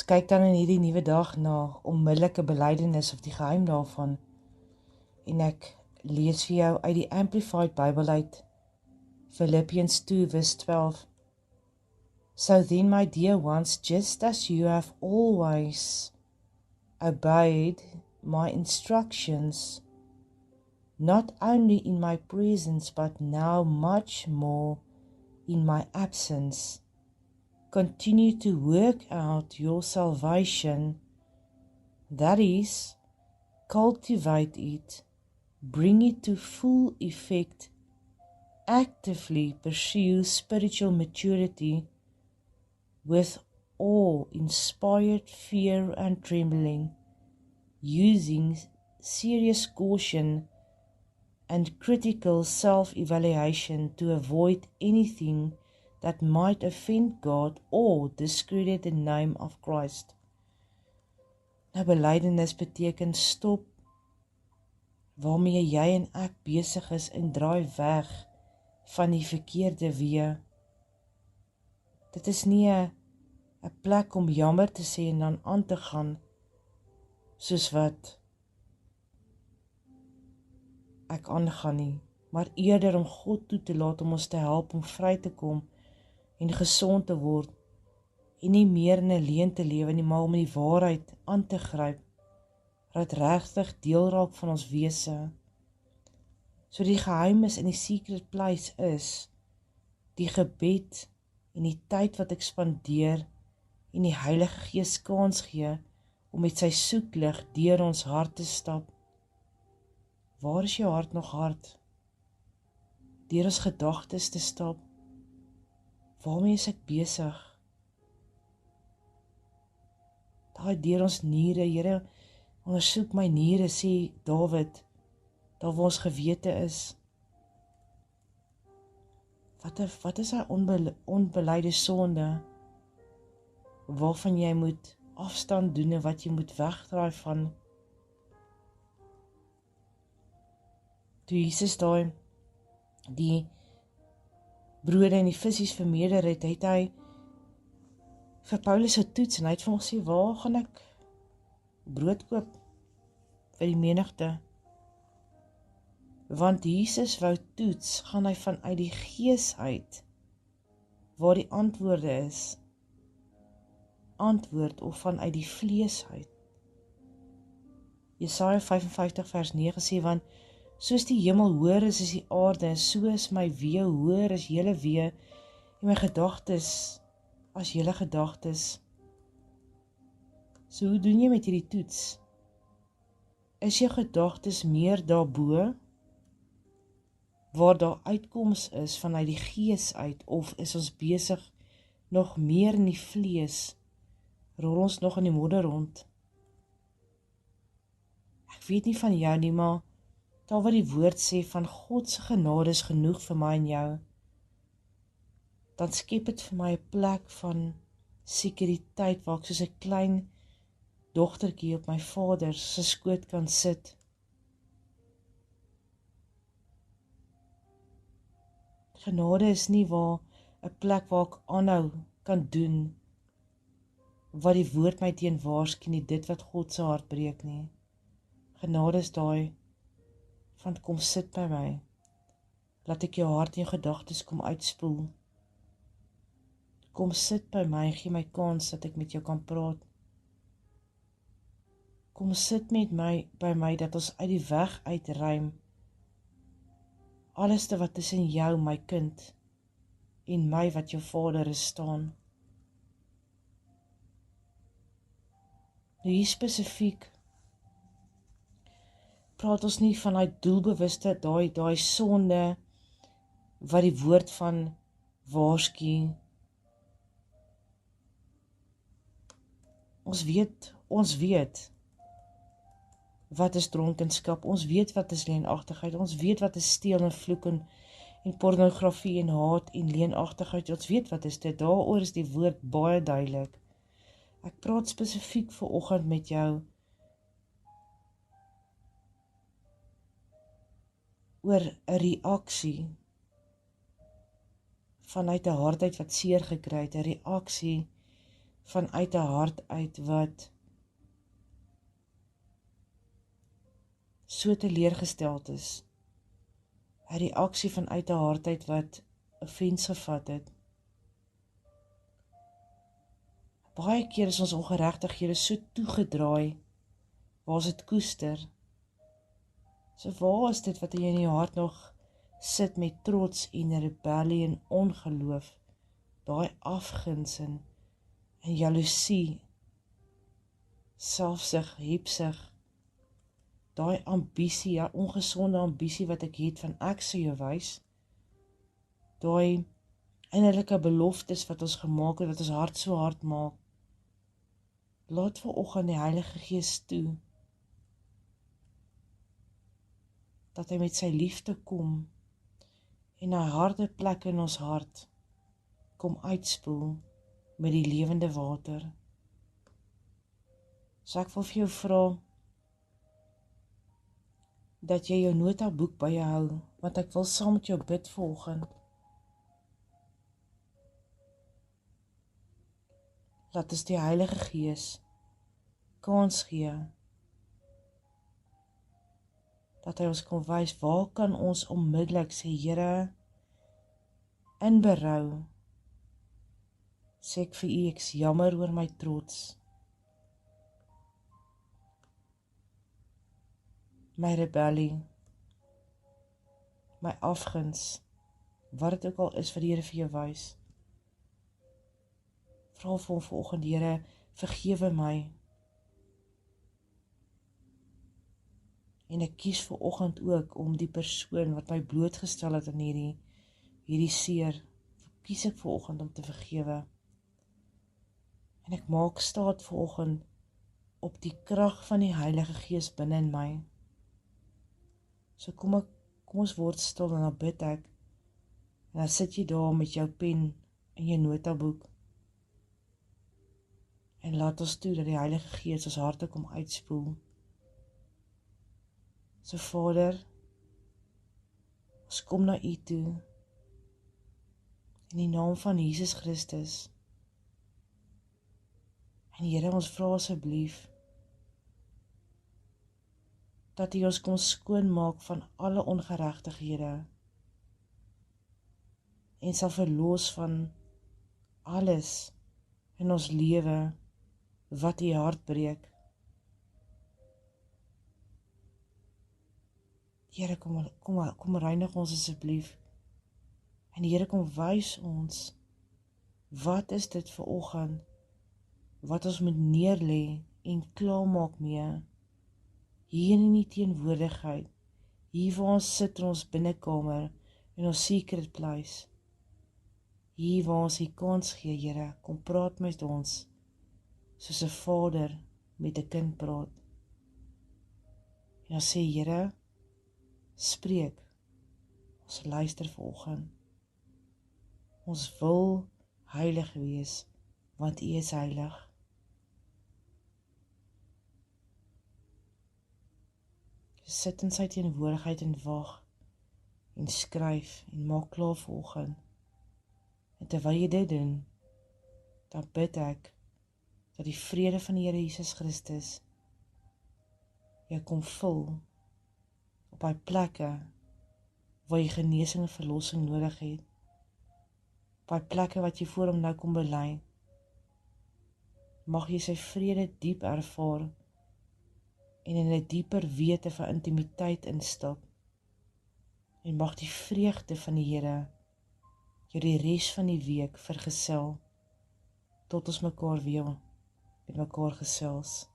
Ons kyk dan in hierdie nuwe dag na onmiddellike belydenis of die geheim daarvan. En ek lees vir jou uit die Amplified Bible uit Philippians 2 verse 12. So then, my dear ones, just as you have always obeyed my instructions, not only in my presence, but now much more in my absence, continue to work out your salvation, that is, cultivate it, bring it to full effect, actively pursue spiritual maturity with awe-inspired fear and trembling, using serious caution and critical self-evaluation to avoid anything that might offend God or discredit the name of Christ. Nou, belydenis beteken stop waarmee jy en ek besig is en draai weg van die verkeerde weë. Dit is nie 'n plek om jammer te sê en dan aan te gaan soos wat ek aangaan nie, maar eerder om God toe te laat om ons te help om vry te kom en gesond te word en nie meer in 'n leuen te lewe nie, maar om die waarheid aan te gryp wat regtig deel raak van ons wese. So die geheim is in die secret place is die gebed en die tyd wat ek spandeer en die Heilige Gees kans gee om met sy soeklig deur ons hart te stap. Waar is jou hart nog hard? Deur ons gedagtes te stap. Waarmee is ek besig? Daai deur ons niere, Here, ondersoek my niere, sê Dawid, daar waar ons gewete is. Wat is hy onbelyde sonde, waarvan jy moet afstand doen en wat jy moet wegdraai van? Toe Jesus daai die brode en die visies vermeerder het, het hy vir Paulus getoets en hy het vir hom gesê, waar gaan ek brood koop vir die menigte? Want Jesus wou toets, gaan hy vanuit die gees uit, waar die antwoorde is, antwoord of vanuit die vlees uit. Jesaja 55 vers 9 sê, want soos die hemel hoër is as die aarde, en so is my weë hoër as julle weë, en my gedagtes as julle gedagtes. So hoe doen jy met hierdie toets? Is jou gedagtes meer daarbo, waar daar uitkoms is vanuit die gees uit, of is ons besig nog meer in die vlees, rol ons nog in die modder rond? Ek weet nie van jou nie, maar daar wat die woord sê van God se genade is genoeg vir my en jou, dan skep dit vir my 'n plek van sekuriteit, waar ek soos 'n klein dogtertjie op my vader se skoot kan sit. Genade is nie 'n plek waar ek aanhou kan doen wat die woord my teen waarsku nie, dit wat God se hart breek nie. Genade is daai van kom sit by my, laat ek jou hart en jou gedagtes kom uitspoel. Kom sit by my, gee my kans dat ek met jou kan praat. Kom sit met my by my dat ons uit die weg uitruim alles wat tussen jou, my kind, en my wat jou vader is staan. Nou hier spesifiek praat ons nie van die doelbewuste, daai sonde wat die woord van waarsku. Ons weet wat is dronkenskap, ons weet wat is leenagtigheid, ons weet wat is steel en vloek en pornografie en haat en leenagtigheid, ons weet wat is dit, daaroor is die woord baie duidelik. Ek praat spesifiek vanoggend met jou oor 'n reaksie vanuit 'n hartheid wat seer gekry het, 'n reaksie vanuit 'n hart uit wat so teleurgesteld is, 'n reaksie vanuit 'n hart uit wat offens gevat het. Baie keer is ons ongeregtighede so toegedraai, waar ons dit koester. So waar is dit wat jy in jou hart nog sit met trots en rebellie en ongeloof, daai afguns en jaloesie, selfsug, hebsug, daai ambisie, ja, ongesonde ambisie wat ek het van ek sal jou wys, daai innerlike beloftes wat ons gemaak het, wat ons hart so hard maak. Laat vanoggend die Heilige Gees toe, dat hy met sy liefde kom, en hy harde plek in ons hart, kom uitspoel, met die lewende water. So ek wil vir jou vra, dat jy jou notaboek by jou hou, want ek wil saam met jou bid vanoggend. Laat ons die Heilige Gees kans gee, dat hy ons kon wys, waar kan ons onmiddellik sê, Here, in berou, sê ek vir u, ek's jammer oor my trots, my rebellie, my afguns, wat dit ook al is wat die Here vir jou wys. Vra vir hom vanoggend, Here, vergewe my. En ek kies vanoggend ook om die persoon wat my blootgestel het aan hierdie seer, kies ek vanoggend om te vergewe. En ek maak staat vanoggend op die krag van die Heilige Gees binne in my. So kom ons word stil en dan bid ek. En dan sit jy daar met jou pen en jou notaboek. En laat ons toe dat die Heilige Gees ons harte kom uitspoel. So Vader, ons kom na u toe, in die naam van Jesus Christus. En Here, ons vra asseblief, dat u ons kom skoonmaak van alle ongeregtighede, en sal verlos van alles in ons lewe, wat u hart breek. Here, kom reinig ons asseblief. En Here, kom wys ons, wat is dit vanoggend, wat ons moet neerlê en klaarmaak mee, hier in die teenwoordigheid, hier waar ons sit in ons binnekamer, in ons secret place, hier waar ons die kans gee, Here, kom praat met ons, soos 'n vader met 'n kind praat. En ons sê, Here, spreek, ons luister vanoggend. Ons wil heilig wees, want u is heilig. Sit in sy teenwoordigheid en wag, en skryf, en maak klaar vanoggend. En terwyl jy dit doen, dan bid ek, dat die vrede van die Here Jesus Christus jou kom vul, op die plekke, waar jy genesing en verlossing nodig het, op die plekke wat jy voor hom nou kom bely, mag jy sy vrede diep ervaar, en in 'n dieper wete van intimiteit instap, en mag die vreugde van die Here jou die res van die week vergesel, tot ons mekaar weer met mekaar gesels.